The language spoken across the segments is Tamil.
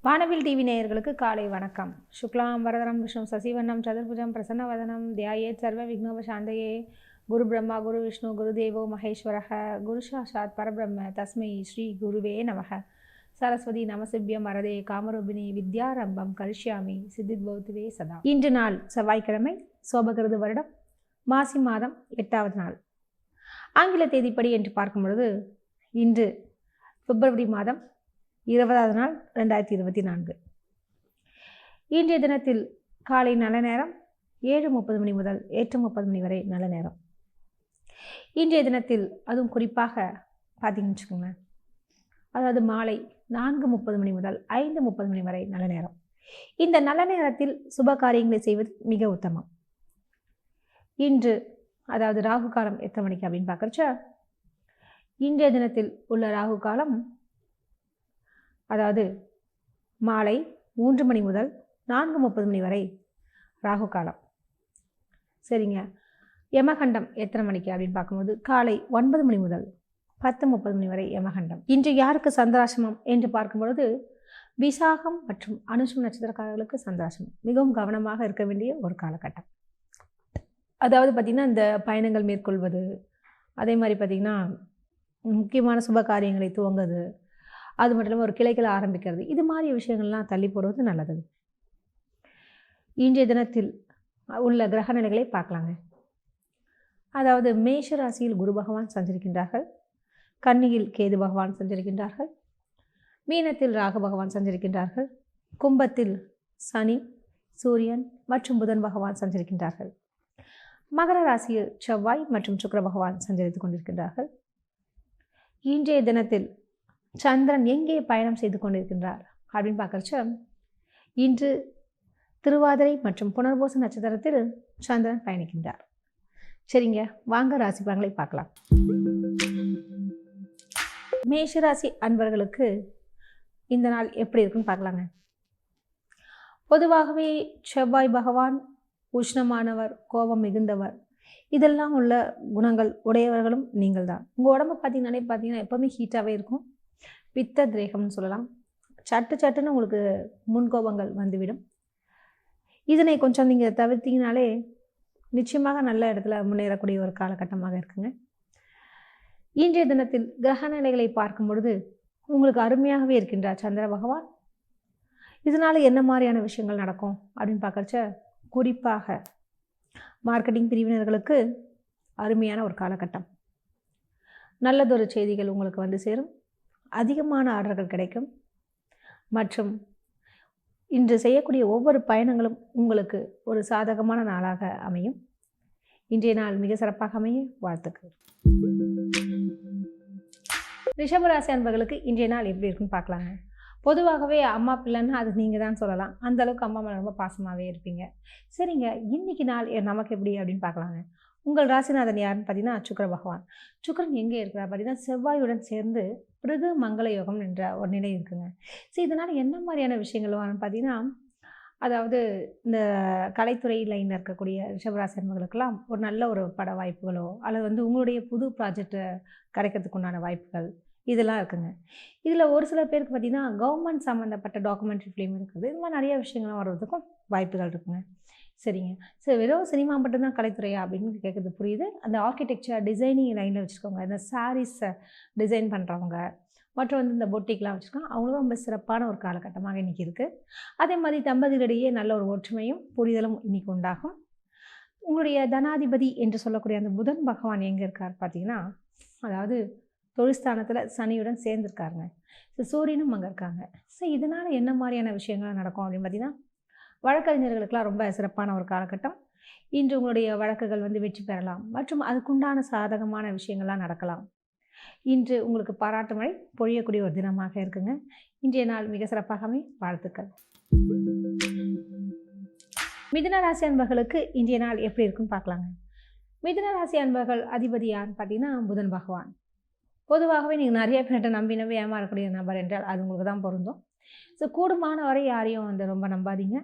வானவில் டிவி நேயர்களுக்கு காலை வணக்கம். சுக்லாம் வரதரம் விஷ்ணு சசிவண்ணம் சதுர்புஜம் பிரசன்னவதனம் தியாயேத் சர்வ விக்னோபசாந்தயே. குரு பிரம்மா குரு விஷ்ணு குரு தேவோ மகேஸ்வரஹ குரு சாட்சாத் பரபிரம்ம தஸ்மை ஸ்ரீ குருவே நமக. சரஸ்வதி நமசிவ்யம் வரதே காமரூபிணி வித்யாரம்பம் கரிஷ்யாமி சித்தித் பௌத்துவே சதா. இன்று நாள் செவ்வாய்க்கிழமை, சோபகிருது வருடம் மாசி மாதம் 8வது நாள். ஆங்கில தேதிப்படி என்று பார்க்கும் பொழுது இன்று பிப்ரவரி மாதம் 20வது நாள் 2024. இன்றைய தினத்தில் காலை நல்ல நேரம் 7:30 மணி முதல் 8:30 மணி வரை நல்ல நேரம். இன்றைய தினத்தில் அதுவும் குறிப்பாக பார்த்தீங்கன்னு வச்சுக்கோங்களேன், அதாவது மாலை 4:30 மணி முதல் 5:30 மணி வரை நல்ல நேரம். இந்த நல்ல நேரத்தில் சுப காரியங்களை செய்வது மிக உத்தமம். இன்று அதாவது ராகு காலம் எத்தனை மணிக்கு அப்படின்னு பார்க்குறச்ச, இன்றைய தினத்தில் உள்ள ராகு காலம் அதாவது மாலை 3 மணி முதல் 4:30 மணி வரை ராகு காலம். சரிங்க. யமகண்டம் எத்தனை மணிக்கு அப்படின்னு பார்க்கும்போது காலை 9 மணி முதல் 10:30 மணி வரை யமகண்டம். இன்று யாருக்கு சந்திராசிரமம் என்று பார்க்கும்பொழுது விசாகம் மற்றும் அனுஷம் நட்சத்திரக்காரர்களுக்கு சந்திராசிரமம். மிகவும் கவனமாக இருக்க வேண்டிய ஒரு காலகட்டம். அதாவது பார்த்திங்கன்னா, இந்த பயணங்கள் மேற்கொள்வது, அதே மாதிரி பார்த்திங்கன்னா முக்கியமான சுப காரியங்களை துவங்குது, அது மட்டும் இல்லாமல் ஒரு கிளைகளை ஆரம்பிக்கிறது, இது மாதிரி விஷயங்கள்லாம் தள்ளி போடுவது நல்லது. இன்றைய தினத்தில் உள்ள கிரக நிலைகளை பார்க்கலாங்க. அதாவது மேஷ ராசியில் குரு பகவான் சஞ்சரிக்கின்றார்கள், கன்னியில் கேது பகவான் சஞ்சரிக்கின்றார்கள், மீனத்தில் ராகு பகவான் சஞ்சரிக்கின்றார்கள், கும்பத்தில் சனி சூரியன் மற்றும் புதன் பகவான் சஞ்சரிக்கின்றார்கள், மகர ராசியில் செவ்வாய் மற்றும் சுக்கிர பகவான் சஞ்சரித்துக் கொண்டிருக்கின்றார்கள். இன்றைய தினத்தில் சந்திரன் எங்கே பயணம் செய்து கொண்டிருக்கின்றார் அப்படின்னு பார்க்குறச்ச, இன்று திருவாதிரை மற்றும் புனர்பூச நட்சத்திரத்தில் சந்திரன் பயணிக்கின்றார். சரிங்க, வாங்க ராசி பலன்களை பார்க்கலாம். மேஷராசி அன்பர்களுக்கு இந்த நாள் எப்படி இருக்குன்னு பார்க்கலாங்க. பொதுவாகவே செவ்வாய் பகவான் உஷ்ணமானவர், கோபம் மிகுந்தவர், இதெல்லாம் உள்ள குணங்கள் உடையவர்களும் நீங்கள் தான். உங்கள் உடம்பு பார்த்தீங்கன்னா எப்போவுமே ஹீட்டாகவே இருக்கும். பித்த திரேகம்னு சொல்லலாம். சட்டுன்னு உங்களுக்கு முன்கோபங்கள் வந்துவிடும். இதனை கொஞ்சம் நீங்கள் தவிர்த்தீங்கனாலே நிச்சயமாக நல்ல இடத்துல முன்னேறக்கூடிய ஒரு காலகட்டமாக இருக்குங்க. இன்றைய தினத்தில் கிரக நிலைகளை பார்க்கும் பொழுது உங்களுக்கு அருமையாகவே இருக்கின்றார் சந்திர பகவான். இதனால் என்ன மாதிரியான விஷயங்கள் நடக்கும் அப்படின்னு பார்க்குறச்ச, குறிப்பாக மார்க்கெட்டிங் பிரிவினர்களுக்கு அருமையான ஒரு காலகட்டம். நல்லதொரு செய்திகள் உங்களுக்கு வந்து சேரும், அதிகமான ஆர்டர்கள் கிடைக்கும், மற்றும் இன்று செய்யக்கூடிய ஒவ்வொரு பயணங்களும் உங்களுக்கு ஒரு சாதகமான நாளாக அமையும். இன்றைய நாள் மிக சிறப்பாக அமைய வாழ்த்துக்கள். ரிஷபராசி அன்பர்களுக்கு இன்றைய நாள் எப்படி இருக்குன்னு பார்க்கலாங்க. பொதுவாகவே அம்மா பிள்ளைன்னு அது நீங்கள் தான் சொல்லலாம். அந்தளவுக்கு அம்மா மேலே ரொம்ப பாசமாகவே இருப்பீங்க. சரிங்க, இன்றைக்கி நாள் நமக்கு எப்படி அப்படின்னு பார்க்கலாங்க. உங்கள் ராசிநாதன் யாருன்னு பார்த்தீங்கன்னா சுக்கிர பகவான். சுக்கிரன் எங்கே இருக்கிறார் பார்த்தீங்கன்னா செவ்வாயுடன் சேர்ந்து பிருகு மங்கள யோகம் என்ற ஒரு நிலை இருக்குங்க. சரி, இதனால் என்ன மாதிரியான விஷயங்கள் வரும்னு பார்த்தீங்கன்னா, அதாவது இந்த கலைத்துறை லைனில் இருக்கக்கூடிய ரிஷபராசி அன்பர்களுக்கெல்லாம் ஒரு நல்ல ஒரு பட வாய்ப்புகளோ அல்லது உங்களுடைய புது ப்ராஜெக்டை கிடைக்கிறதுக்கு உண்டான வாய்ப்புகள் இதெல்லாம் இருக்குங்க. இதில் ஒரு சில பேருக்கு பார்த்திங்கன்னா கவர்மெண்ட் சம்மந்தப்பட்ட டாக்குமெண்ட்ரி ஃபிலிம் இருக்குது. இது மாதிரி நிறைய விஷயங்கள்லாம் வர்றதுக்கும் வாய்ப்புகள் இருக்குங்க. சரிங்க. சரி, வெறும் சினிமா மட்டும்தான் கலைத்துறையா அப்படின்னு கேட்குறது புரியுது. அந்த ஆர்கிடெக்சர் டிசைனிங் லைனில் வச்சுருக்கவங்க, இந்த சாரீஸை டிசைன் பண்ணுறவங்க மற்றும் இந்த பொட்டிக்லாம் வச்சுருக்காங்க, அவங்களும் ரொம்ப சிறப்பான ஒரு காலகட்டமாக இன்றைக்கி இருக்குது. அதே மாதிரி தம்பதிகளிடையே நல்ல ஒரு ஒற்றுமையும் புரிதலும் இன்றைக்கி உண்டாகும். உங்களுடைய தனாதிபதி என்று சொல்லக்கூடிய அந்த புதன் பகவான் எங்கே இருக்கார் பார்த்தீங்கன்னா, அதாவது தொழில்ஸ்தானத்தில் சனியுடன் சேர்ந்துருக்காருங்க. சூரியனும் அங்கே இருக்காங்க. ஸோ இதனால் என்ன மாதிரியான விஷயங்கள் நடக்கும் அப்படின்னு பார்த்தீங்கன்னா, வழக்கறிஞர்களுக்கெல்லாம் ரொம்ப சிறப்பான ஒரு காலகட்டம். இன்று உங்களுடைய வழக்குகள் வெற்றி பெறலாம் மற்றும் அதுக்குண்டான சாதகமான விஷயங்கள்லாம் நடக்கலாம். இன்று உங்களுக்கு பாராட்டு மழை பொழியக்கூடிய ஒரு தினமாக இருக்குங்க. இன்றைய நாள் மிக சிறப்பாக அமைய வாழ்த்துக்கள். மிதுன ராசி அன்பர்களுக்கு இன்றைய நாள் எப்படி இருக்குன்னு பார்க்கலாங்க. மிதுன ராசி அன்பர்கள் அதிபதி யாருன்னு பார்த்தீங்கன்னா புதன் பகவான். பொதுவாகவே நீங்கள் நிறைய பேர்கிட்ட நம்பி ஏமாறக்கூடிய நபர் என்றால் அது உங்களுக்கு தான் பொருந்தும். ஸோ கூடுமான வரை யாரையும் ரொம்ப நம்பாதீங்க.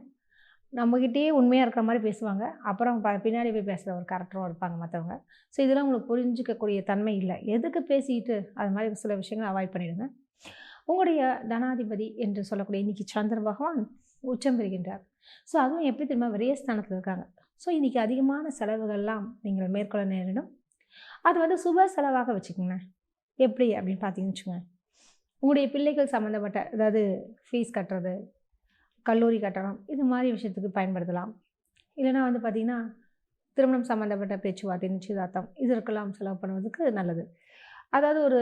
நம்மக்கிட்டேயே உண்மையாக இருக்கிற மாதிரி பேசுவாங்க, அப்புறம் பின்னாடி போய் பேசுகிற ஒரு கேரக்டரும் இருப்பாங்க மற்றவங்க. ஸோ இதெல்லாம் உங்களுக்கு புரிஞ்சிக்கக்கூடிய தன்மை இல்லை. எதுக்கு பேசிக்கிட்டு அது மாதிரி சில விஷயங்களை அவாய்ட் பண்ணிவிடுங்க. உங்களுடைய தனாதிபதி என்று சொல்லக்கூடிய இன்னைக்கு சந்திர பகவான் உச்சம் பெறுகின்றார். ஸோ அதுவும் எப்படி தெரியுமா? விரயஸ்தானத்தில் இருக்காங்க. ஸோ இன்னைக்கு அதிகமான செலவுகள்லாம் நீங்கள் மேற்கொள்ள நேரிடும். அது வந்து சுப செலவாக வச்சுக்கோங்க. எப்படி அப்படின்னு பார்த்தீங்கன்னு வச்சுக்கோங்க. உங்களுடைய பிள்ளைகள் சம்மந்தப்பட்ட அதாவது ஃபீஸ் கட்டுறது, கல்லூரி கட்டணம் இது மாதிரி விஷயத்துக்கு பயன்படுத்தலாம். இல்லைனா வந்து பார்த்திங்கன்னா திருமணம் சம்மந்தப்பட்ட பேச்சுவார்த்தை, நிச்சயதார்த்தம் இதற்கெல்லாம் செலவு பண்ணுவதற்கு நல்லது. அதாவது ஒரு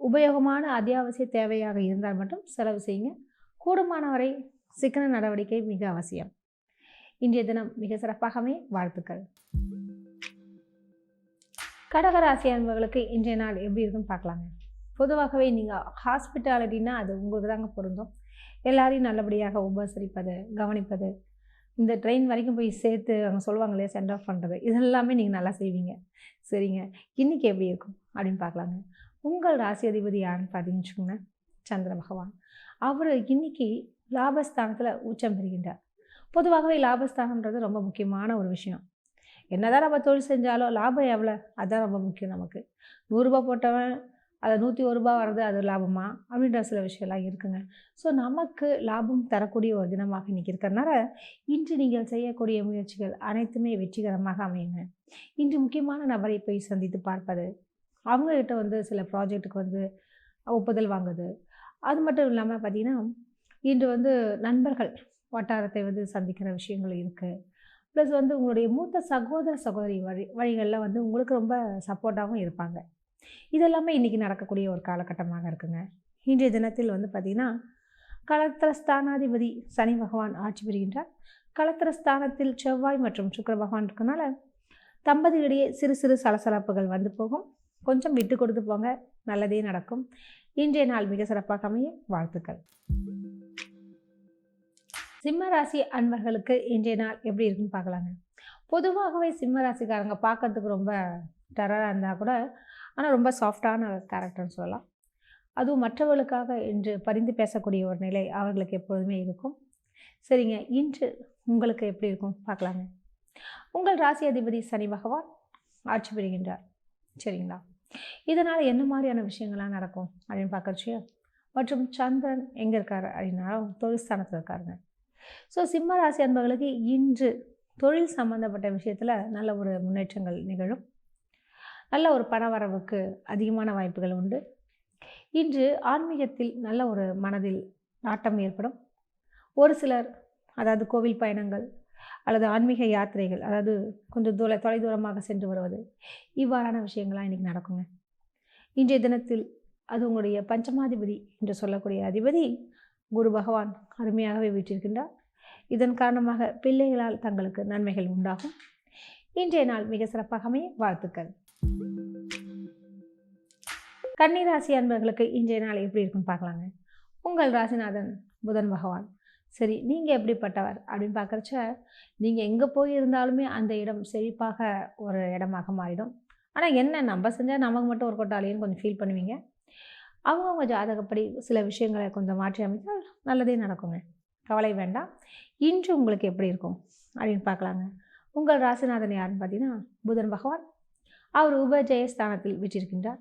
உபயோகமான அத்தியாவசிய தேவையாக இருந்தால் மட்டும் செலவு செய்யுங்க. கூடுமான வரை சிக்கன நடவடிக்கை மிக அவசியம். இன்றைய தினம் மிக சிறப்பாகவே வாழ்த்துக்கள். கடகராசி அன்பர்களுக்கு இன்றைய நாள் எப்படி இருக்குன்னு பார்க்கலாங்க. பொதுவாகவே நீங்கள் ஹாஸ்பிட்டாலிட்டின்னா அது உங்களுக்கு தாங்க பொருந்தும். எல்லாரையும் நல்லபடியாக உபசரிப்பது, கவனிப்பது, இந்த ட்ரெயின் வரைக்கும் போய் சேர்த்து அவங்க சொல்லுவாங்க இல்லையா சென்ட் ஆஃப் பண்ணுறது, இதெல்லாமே நீங்கள் நல்லா செய்வீங்க. சரிங்க, இன்றைக்கி எப்படி இருக்கும் அப்படின்னு பார்க்கலாங்க. உங்கள் ராசி அதிபதி யாருன்னு பார்த்தீங்கன்னு வச்சுக்கோங்க, சந்திர பகவான். அவர் இன்னைக்கு லாபஸ்தானத்தில் உச்சம் பெறுகின்றார். பொதுவாகவே லாபஸ்தானம்ன்றது ரொம்ப முக்கியமான ஒரு விஷயம். என்னதான் நம்ம தொழில் செஞ்சாலும் லாபம் எவ்வளோ அதுதான் ரொம்ப முக்கியம் நமக்கு. 100 போட்டவன் அதை 101 வர்றது அது லாபமா அப்படின்ற சில விஷயம்லாம் இருக்குங்க. ஸோ நமக்கு லாபம் தரக்கூடிய ஒரு தினமாக இன்றைக்கி இருக்கிறதுனால இன்று நீங்கள் செய்யக்கூடிய முயற்சிகள் அனைத்துமே வெற்றிகரமாக அமையுங்க. இன்று முக்கியமான நபரை போய் சந்தித்து பார்ப்பது, அவங்கக்கிட்ட வந்து சில ப்ராஜெக்ட்டுக்கு வந்து ஒப்புதல் வாங்குது. அது மட்டும் இல்லாமல் பார்த்திங்கன்னா இன்று வந்து நண்பர்கள் வட்டாரத்தை வந்து சந்திக்கிற விஷயங்கள் இருக்குது. ப்ளஸ் வந்து உங்களுடைய மூத்த சகோதர சகோதரி வழிகளில் வந்து உங்களுக்கு ரொம்ப சப்போர்ட்டாகவும் இருப்பாங்க. இதெல்லாமே இன்றைக்கி நடக்கக்கூடிய ஒரு காலகட்டமாக இருக்குங்க. இன்றைய தினத்தில் வந்து பார்த்திங்கன்னா களத்திரஸ்தானாதிபதி சனி பகவான் ஆட்சி பெறுகின்றார். களத்திரஸ்தானத்தில் செவ்வாய் மற்றும் சுக்கிர பகவான் இருக்கனால தம்பதியிடையே சிறு சிறு சலசலப்புகள் வந்து போகும். கொஞ்சம் விட்டு கொடுத்து போங்க, நல்லதே நடக்கும். இன்றைய நாள் மிக சிறப்பாக அமைய வாழ்த்துக்கள். சிம்ம ராசி அன்பர்களுக்கு இன்றைய நாள் எப்படி இருக்குன்னு பார்க்கலாங்க. பொதுவாகவே சிம்ம ராசிக்காரங்க பார்க்கறதுக்கு ரொம்ப டெரராக இருந்தால் கூட ஆனால் ரொம்ப சாஃப்டான கேரக்டர்னு சொல்லலாம். அதுவும் மற்றவர்களுக்காக இன்று பரிந்து பேசக்கூடிய ஒரு நிலை அவர்களுக்கு எப்பொழுதுமே இருக்கும். சரிங்க, இன்று உங்களுக்கு எப்படி இருக்கும் பார்க்கலாங்க. உங்கள் ராசி அதிபதி சனி பகவான் ஆட்சி பெறுகின்றார். சரிங்களா, இதனால் என்ன மாதிரியான விஷயங்கள்லாம் நடக்கும் அப்படின்னு பார்க்கறச்சு மற்றும் சந்திரன் எங்கே இருக்கார் அப்படின்னா தொழில் ஸ்தானத்தில் இருக்காருங்க. ஸோ சிம்ம ராசி அன்பர்களுக்கு இன்று தொழில் சம்பந்தப்பட்ட விஷயத்தில் நல்ல ஒரு முன்னேற்றங்கள் நிகழும். நல்ல ஒரு பணவரவுக்கு அதிகமான வாய்ப்புகள் உண்டு. இன்று ஆன்மீகத்தில் நல்ல ஒரு மனதில் நாட்டம் ஏற்படும். ஒரு சிலர் அதாவது கோவில் பயணங்கள் அல்லது ஆன்மீக யாத்திரைகள், அதாவது கொஞ்சம் தொலைதூரமாக சென்று வருவது, இவ்வாறான விஷயங்கள்லாம் இன்றைக்கி நடக்குங்க. இன்றைய தினத்தில் அது உங்களுடைய பஞ்சமாதிபதி என்று சொல்லக்கூடிய அதிபதி குரு பகவான் அருமையாகவே வீற்றிருக்கின்றார். இதன் காரணமாக பிள்ளைகளால் தங்களுக்கு நன்மைகள் உண்டாகும். இன்றைய நாள் மிக சிறப்பாக அமைய வாழ்த்துக்கள். கன்னிராசி அன்பர்களுக்கு இன்றைய நாள் எப்படி இருக்குன்னு பார்க்கலாங்க. உங்கள் ராசிநாதன் புதன் பகவான். சரி, நீங்கள் எப்படிப்பட்டவர் அப்படின்னு பார்க்குறச்ச நீங்கள் எங்கே போய் இருந்தாலுமே அந்த இடம் செழிப்பாக ஒரு இடமாக மாறிடும். ஆனால் என்ன நம்ம செஞ்சால் நமக்கு மட்டும் ஒரு கொட்டாளின்னு கொஞ்சம் ஃபீல் பண்ணுவீங்க. அவங்கவுங்க ஜாதகப்படி சில விஷயங்களை கொஞ்சம் மாற்றி அமைத்தால் நல்லதே நடக்குங்க, கவலை வேண்டாம். இன்று உங்களுக்கு எப்படி இருக்கும் அப்படின்னு பார்க்கலாங்க. உங்கள் ராசிநாதன் யாருன்னு பார்த்தீங்கன்னா புதன் பகவான். அவர் உபஜயஸ்தானத்தில் வீற்றிருக்கின்றார்.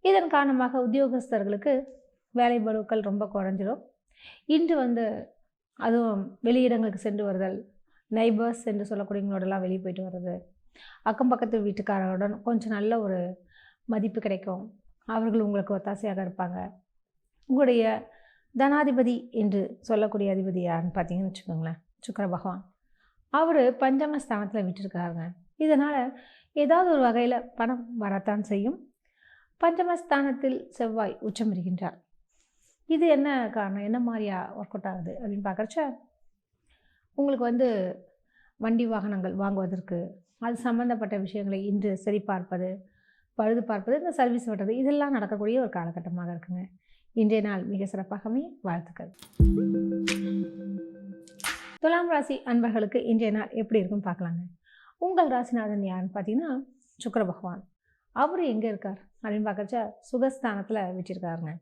இதன் காரணமாக உத்தியோகஸ்தர்களுக்கு வேலை பளுக்கள் ரொம்ப குறைஞ்சிடும். இன்று வந்து அதுவும் வெளியிடங்களுக்கு சென்று வருதல், நைபர்ஸ் என்று சொல்லக்கூடியவங்களோடலாம் வெளியே போயிட்டு வர்றது, அக்கம் பக்கத்து வீட்டுக்காரருடன் கொஞ்சம் நல்ல ஒரு மதிப்பு கிடைக்கும். அவர்கள் உங்களுக்கு ஒத்தாசையாக இருப்பாங்க. உங்களுடைய தனாதிபதி என்று சொல்லக்கூடிய அதிபதி யாருன்னு பார்த்தீங்கன்னு வச்சுக்கோங்களேன், சுக்கிர பகவான். அவர் பஞ்சமஸ்தானத்தில் விட்டுருக்காருங்க. இதனால் ஏதாவது ஒரு வகையில் பணம் வரத்தான் செய்யும். பஞ்சமஸ்தானத்தில் செவ்வாய் உச்சம் இருக்கின்றார். இது என்ன காரணம், என்ன மாதிரியா ஒர்க் அவுட் ஆகுது அப்படின்னு பார்க்குறச்ச உங்களுக்கு வந்து வண்டி வாகனங்கள் வாங்குவதற்கு அது சம்மந்தப்பட்ட விஷயங்களை இன்று சரி பார்ப்பது, பழுது பார்ப்பது, இந்த சர்வீஸ் ஓட்டுறது இதெல்லாம் நடக்கக்கூடிய ஒரு காலகட்டமாக இருக்குங்க. இன்றைய நாள் மிக சிறப்பாகவே வாழ்த்துக்கள். துலாம் ராசி அன்பர்களுக்கு இன்றைய நாள் எப்படி இருக்குன்னு பார்க்கலாங்க. உங்கள் ராசிநாதன் யாருன்னு பார்த்தீங்கன்னா சுக்கிர பகவான். அவர் எங்கே இருக்கார் அப்படின்னு பார்க்கறச்ச சுகஸ்தானத்தில் வச்சுருக்காருங்க.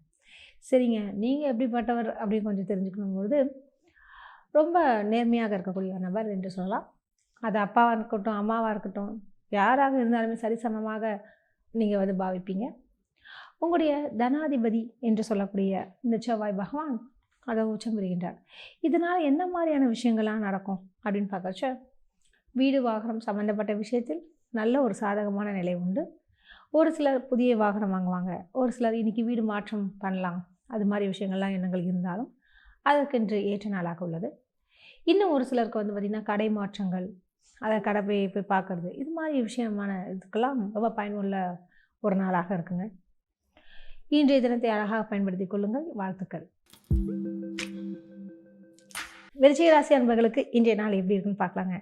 சரிங்க, நீங்கள் எப்படிப்பட்டவர் அப்படின்னு கொஞ்சம் தெரிஞ்சுக்கணும்பொழுது ரொம்ப நேர்மையாக இருக்கக்கூடிய நபர் என்று சொல்லலாம். அது அப்பாவாக இருக்கட்டும், அம்மாவாக இருக்கட்டும், யாராக இருந்தாலுமே சரிசமமாக நீங்கள் வந்து பாவிப்பீங்க. உங்களுடைய தனாதிபதி என்று சொல்லக்கூடிய இந்த செவ்வாய் பகவான் அதை உச்சம் பெறுகின்றார். இதனால் என்ன மாதிரியான விஷயங்கள்லாம் நடக்கும் அப்படின்னு பார்க்கறச்ச, வீடு வாகனம் சம்மந்தப்பட்ட விஷயத்தில் நல்ல ஒரு சாதகமான நிலை உண்டு. ஒரு சிலர் புதிய வாகனம் வாங்குவாங்க, ஒரு சிலர் இன்றைக்கி வீடு மாற்றம் பண்ணலாம், அது மாதிரி விஷயங்கள்லாம் எண்ணங்கள் இருந்தாலும் அதற்கென்று ஏற்ற நாளாக உள்ளது. இன்னும் ஒரு சிலருக்கு வந்து பார்த்திங்கன்னா கடை மாற்றங்கள், அதை கடை போய் பார்க்குறது, இது மாதிரி விஷயமான இதுக்கெல்லாம் ரொம்ப பயனுள்ள ஒரு நாளாக இருக்குங்க. இன்றைய தினத்தை அழகாக பயன்படுத்தி கொள்ளுங்கள். வாழ்த்துக்கள். விருச்சிக ராசி அன்பர்களுக்கு இன்றைய நாள் எப்படி இருக்குன்னு பார்க்கலாங்க.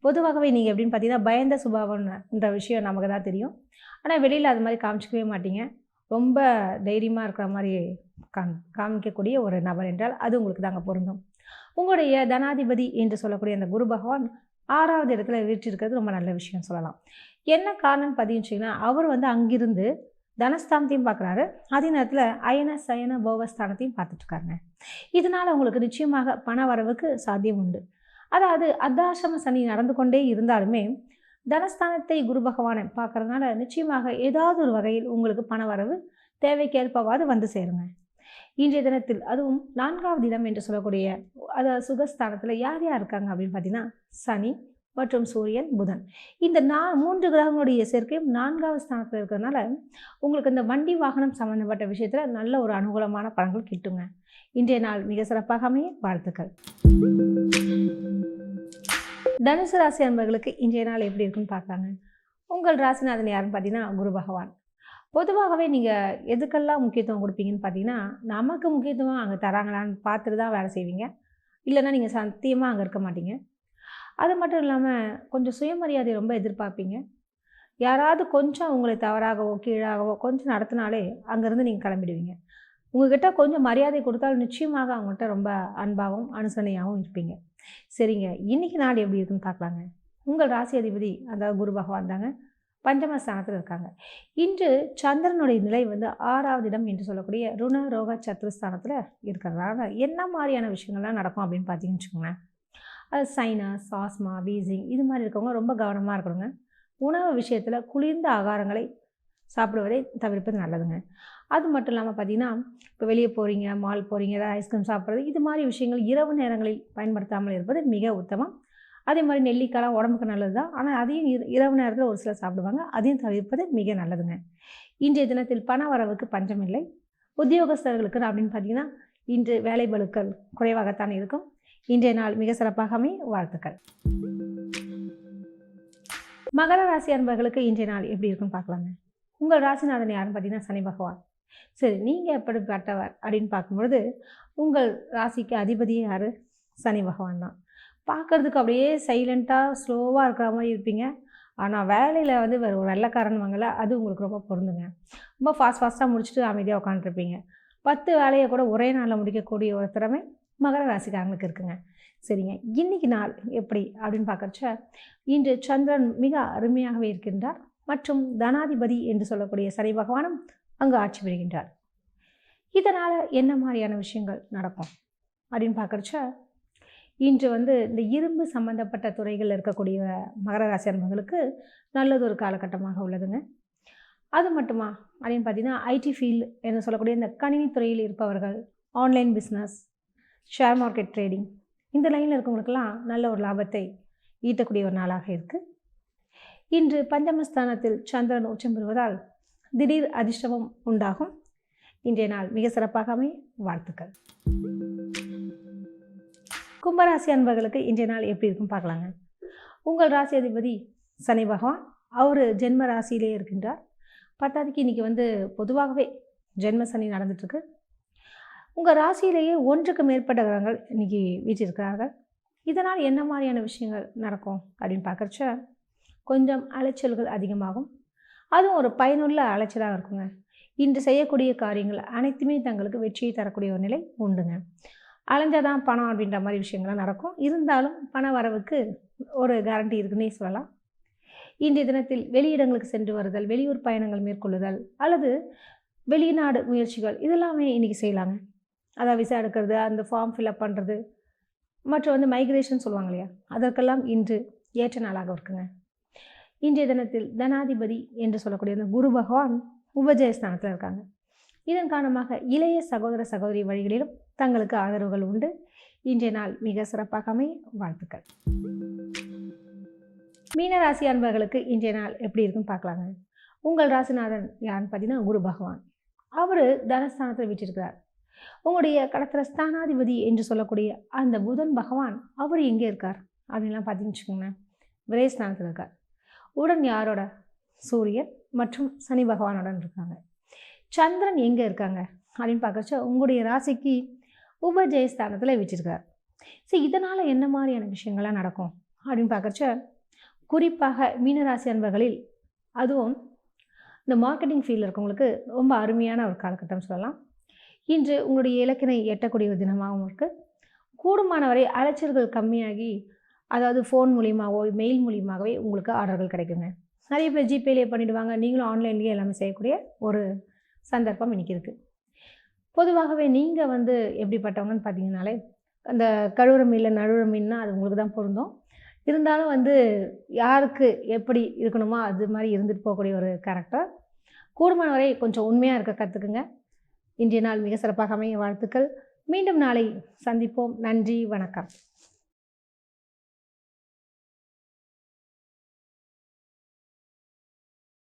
பொதுவாகவே நீங்கள் எப்படின்னு பார்த்தீங்கன்னா பயந்த சுபாவம்ன்ற விஷயம் நமக்கு தான் தெரியும். ஆனால் வெளியில் அது மாதிரி காமிச்சிக்கவே மாட்டீங்க. ரொம்ப தைரியமாக இருக்கிற மாதிரி காமிக்கக்கூடிய ஒரு நபர் என்றால் அது உங்களுக்கு தாங்க பொருந்தும். உங்களுடைய தனாதிபதி என்று சொல்லக்கூடிய அந்த குரு பகவான் 6வது இடத்துல வீற்றிருக்கிறது ரொம்ப நல்ல விஷயம் சொல்லலாம். என்ன காரணம்னு பார்த்தீங்கன்னா, அவர் வந்து அங்கிருந்து தனஸ்தானத்தையும் பார்க்குறாரு, அதே நேரத்தில் அயன சயன போகஸ்தானத்தையும் பார்த்துட்ருக்காருங்க. இதனால் உங்களுக்கு நிச்சயமாக பண வரவுக்கு சாத்தியம் உண்டு. அதாவது அர்த்தாசிரம சனி நடந்து கொண்டே இருந்தாலுமே தனஸ்தானத்தை குரு பகவானை பார்க்கறதுனால நிச்சயமாக ஏதாவது ஒரு வகையில் உங்களுக்கு பண வரவு தேவைக்கேற்பவாது வந்து சேருங்க. இன்றைய தினத்தில் அதுவும் 4வது இடம் என்று சொல்லக்கூடிய அதாவது சுகஸ்தானத்தில் யார் யார் இருக்காங்க அப்படின்னு பார்த்தீங்கன்னா சனி மற்றும் சூரியன், புதன், இந்த 3 கிரகங்களுடைய சேர்க்கையும் 4வது ஸ்தானத்தில் இருக்கிறதுனால உங்களுக்கு இந்த வண்டி வாகனம் சம்மந்தப்பட்ட விஷயத்தில் நல்ல ஒரு அனுகூலமான பலன்கள் கிட்டுங்க. இன்றைய நாள் மிக சிறப்பாக அமைய வாழ்த்துக்கள். தனுசு ராசி அன்பர்களுக்கு இன்றைய நாள் எப்படி இருக்குன்னு பார்க்கலாங்க. உங்கள் ராசிநாதன் யாருன்னு பார்த்தீங்கன்னா குரு பகவான். பொதுவாகவே நீங்கள் எதுக்கெல்லாம் முக்கியத்துவம் கொடுப்பீங்கன்னு பார்த்தீங்கன்னா, நமக்கு முக்கியத்துவம் அங்கே தராங்களான்னு பார்த்துட்டு தான் வேலை செய்வீங்க. இல்லைன்னா நீங்கள் சத்தியமாக அங்கே இருக்க மாட்டீங்க. அது மட்டும் இல்லாமல் கொஞ்சம் சுயமரியாதை ரொம்ப எதிர்பார்ப்பீங்க. யாராவது கொஞ்சம் உங்களை தவறாகவோ கீழாகவோ கொஞ்சம் நடத்தினாலே அங்கேருந்து நீங்கள் கிளம்பிடுவீங்க. உங்கள்கிட்ட கொஞ்சம் மரியாதை கொடுத்தாலும் நிச்சயமாக அவங்கள்ட்ட ரொம்ப அன்பாகவும் அனுசரணையாகவும் இருப்பீங்க. சரிங்க, இன்றைக்கி நாள் எப்படி இருக்குன்னு பார்க்கலாங்க. உங்கள் ராசி அதிபதி அதாவது குரு பகவான் தாங்க பஞ்சமஸ்தானத்தில் இருக்காங்க. இன்று சந்திரனுடைய நிலை வந்து 6வது இடம் என்று சொல்லக்கூடிய ருண ரோக சத்ருஸ்தானத்தில் இருக்கிறதுனால என்ன மாதிரியான விஷயங்கள்லாம் நடக்கும் அப்படின்னு பார்த்தீங்கன்னு வச்சுக்கோங்களேன். அது சைனஸ், ஆஸ்மா, வீசிங் இது மாதிரி இருக்கவங்க ரொம்ப கவனமாக இருக்கணுங்க. உணவு விஷயத்தில் குளிர்ந்த ஆகாரங்களை சாப்பிடுவதை தவிர்ப்பது நல்லதுங்க. அது மட்டும் இல்லாமல் பார்த்தீங்கன்னா, இப்போ வெளியே போகிறீங்க, மால் போகிறீங்க, ஏதாவது ஐஸ்கிரீம் சாப்பிட்றது, இது மாதிரி விஷயங்கள் இரவு நேரங்களில் பயன்படுத்தாமல் இருப்பது மிக உத்தமம். அதே மாதிரி நெல்லிக்காய் உடம்புக்கு நல்லது தான், ஆனால் அதையும் இரவு நேரத்தில் ஒரு சிலர் சாப்பிடுவாங்க, அதையும் தவிர்ப்பது மிக நல்லதுங்க. இன்றைய தினத்தில் பண வரவுக்கு பஞ்சம் இல்லை. உத்தியோகஸ்தர்களுக்கு அப்படின்னு பார்த்தீங்கன்னா இன்று வேலை பளுக்கள் குறைவாகத்தான் இருக்கும். இன்றைய நாள் மிக சிறப்பாக அமைய வாழ்த்துக்கள். மகர ராசி அன்பர்களுக்கு இன்றைய நாள் எப்படி இருக்குன்னு பார்க்கலாங்க. உங்கள் ராசிநாதன் யாருன்னு பார்த்தீங்கன்னா சனி பகவான். சரி, நீங்கள் எப்படிப்பட்டவர் அப்படின்னு பார்க்கும்பொழுது உங்கள் ராசிக்கு அதிபதியே யார்? சனி பகவான் தான். பார்க்குறதுக்கு அப்படியே சைலண்ட்டாக ஸ்லோவாக இருக்கிற மாதிரி இருப்பீங்க. ஆனால் வேலையில் வந்து ஒரு வெள்ளைக்காரன் வாங்கல, அது உங்களுக்கு ரொம்ப பொருந்துங்க. ரொம்ப ஃபாஸ்ட்டாக முடிச்சுட்டு அமைதியாக உட்காந்துருப்பீங்க. 10 வேலையை கூட ஒரே நாளில் முடிக்கக்கூடிய ஒரு திறமை மகர ராசிக்காரங்களுக்கு இருக்குங்க. சரிங்க, இன்றைக்கி நாள் எப்படி அப்படின்னு பார்க்குறச்ச, இன்று சந்திரன் மிக அருமையாகவே இருக்கின்றார் மற்றும் தனாதிபதி என்று சொல்லக்கூடிய சனி பகவானும் அங்கு ஆட்சி பெறுகின்றார். இதனால் என்ன மாதிரியான விஷயங்கள் நடக்கும் அப்படின்னு பார்க்குறச்ச, இன்று வந்து இந்த இரும்பு சம்பந்தப்பட்ட துறைகளில் இருக்கக்கூடிய மகர ராசி அன்பர்களுக்கு நல்லது ஒரு காலகட்டமாக உள்ளதுங்க. அது மட்டுமா அப்படின்னு பார்த்தீங்கன்னா, ஐடி ஃபீல்டு என்று சொல்லக்கூடிய இந்த கணினி துறையில் இருப்பவர்கள், online business, share market trading, இந்த லைனில் இருக்கவங்களுக்கெல்லாம் நல்ல ஒரு லாபத்தை ஈட்டக்கூடிய ஒரு நாளாக இருக்குது. இன்று பஞ்சமஸ்தானத்தில் சந்திரன் உச்சம் பெறுவதால் திடீர் அதிர்ஷ்டமும் உண்டாகும். இன்றைய நாள் மிக சிறப்பாக அமைய வாழ்த்துக்கள். கும்பராசி அன்பர்களுக்கு இன்றைய நாள் எப்படி இருக்குன்னு பார்க்கலாங்க. உங்கள் ராசி அதிபதி சனி பகவான், அவர் ஜென்ம ராசியிலே இருக்கின்றார். பத்தாவதுக்கு இன்றைக்கி வந்து பொதுவாகவே ஜென்ம சனி நடந்துட்டுருக்கு. உங்கள் ராசியிலேயே 1க்கு மேற்பட்ட கிரகங்கள் இன்றைக்கி வீற்றிருக்கிறார்கள். இதனால் என்ன மாதிரியான விஷயங்கள் நடக்கும் அப்படின்னு பார்க்குறச்ச, கொஞ்சம் அலைச்சல்கள் அதிகமாகும். அதுவும் ஒரு பயனுள்ள அலைச்சலாக இருக்குங்க. இன்று செய்யக்கூடிய காரியங்கள் அனைத்துமே தங்களுக்கு வெற்றியை தரக்கூடிய ஒரு நிலை உண்டுங்க. அலைஞ்சாதான் பணம் அப்படின்ற மாதிரி விஷயங்கள்லாம் நடக்கும். இருந்தாலும் பண வரவுக்கு ஒரு கேரண்டி இருக்குன்னே சொல்லலாம். இன்றைய தினத்தில் வெளியிடங்களுக்கு சென்று வருதல், வெளியூர் பயணங்கள் மேற்கொள்ளுதல் அல்லது வெளிநாடு முயற்சிகள் இதெல்லாமே இன்றைக்கி செய்யலாங்க. அதாவது விசா எடுக்கிறது, அந்த ஃபார்ம் ஃபில்அப் பண்ணுறது மற்றும் வந்து மைக்ரேஷன் சொல்லுவாங்க இல்லையா, அதற்கெல்லாம் இன்று ஏற்ற நாளாக இருக்குங்க. இன்றைய தினத்தில் தனாதிபதி என்று சொல்லக்கூடிய அந்த குரு பகவான் உபஜயஸ்தானத்தில் இருக்காங்க. இதன் காரணமாக இளைய சகோதர சகோதரி வழிகளிலும் தங்களுக்கு ஆதரவுகள் உண்டு. இன்றைய நாள் மிக சிறப்பாக அமைய வாழ்த்துக்கள். மீனராசி அன்பர்களுக்கு இன்றைய நாள் எப்படி இருக்குன்னு பார்க்கலாங்க. உங்கள் ராசிநாதன் யாருன்னு பார்த்தீங்கன்னா குரு பகவான். அவர் தனஸ்தானத்தில் வீற்றிருக்கிறார். உங்களுடைய கடத்திர ஸ்தானாதிபதி என்று சொல்லக்கூடிய அந்த புதன் பகவான் அவர் எங்கே இருக்கார் அப்படின்லாம் பார்த்தீங்கன்னு வச்சுக்கோங்களேன், விரயஸ்தானத்தில் இருக்கார். உடன் யாரோட? சூரியன் மற்றும் சனி பகவானுடன் இருக்காங்க. சந்திரன் எங்கே இருக்காங்க அப்படின்னு பார்க்கறச்ச உங்களுடைய ராசிக்கு உபஜயஸ்தானத்தில் வீற்றிருக்கார். சரி, இதனால் என்ன மாதிரியான விஷயங்கள்லாம் நடக்கும் அப்படின்னு பார்க்கறச்ச, குறிப்பாக மீனராசி அன்பர்களில் அதுவும் இந்த மார்க்கெட்டிங் ஃபீல்டில் இருக்கவங்களுக்கு ரொம்ப அருமையான ஒரு காலகட்டம் சொல்லலாம். இன்று உங்களுடைய இலக்கினை எட்டக்கூடிய ஒரு தினமாகவும் இருக்குது. கூடுமானவரை அலைச்சல்கள் கம்மியாகி, அதாவது ஃபோன் மூலியமாகவோ மெயில் மூலியமாகவே உங்களுக்கு ஆர்டர்கள் கிடைக்குங்க. நிறைய பேர் ஜிபேலேயே பண்ணிவிடுவாங்க. நீங்களும் ஆன்லைன்லேயே எல்லாமே செய்யக்கூடிய ஒரு சந்தர்ப்பம் இன்றைக்கி இருக்குது. பொதுவாகவே நீங்கள் எப்படிப்பட்டவங்கன்னு பார்த்தீங்கன்னாலே, அந்த கழுவுற மீனில் நழுவுற மீன்னா அது உங்களுக்கு தான் பொருந்தும். இருந்தாலும் யாருக்கு எப்படி இருக்கணுமோ அது மாதிரி இருந்துட்டு போகக்கூடிய ஒரு கேரக்டர். கூடுமான வரை கொஞ்சம் உண்மையாக இருக்க கற்றுக்குங்க. இன்றைய நாள் மிக சிறப்பாக அமைய வாழ்த்துக்கள். மீண்டும் நாளை சந்திப்போம். நன்றி, வணக்கம்.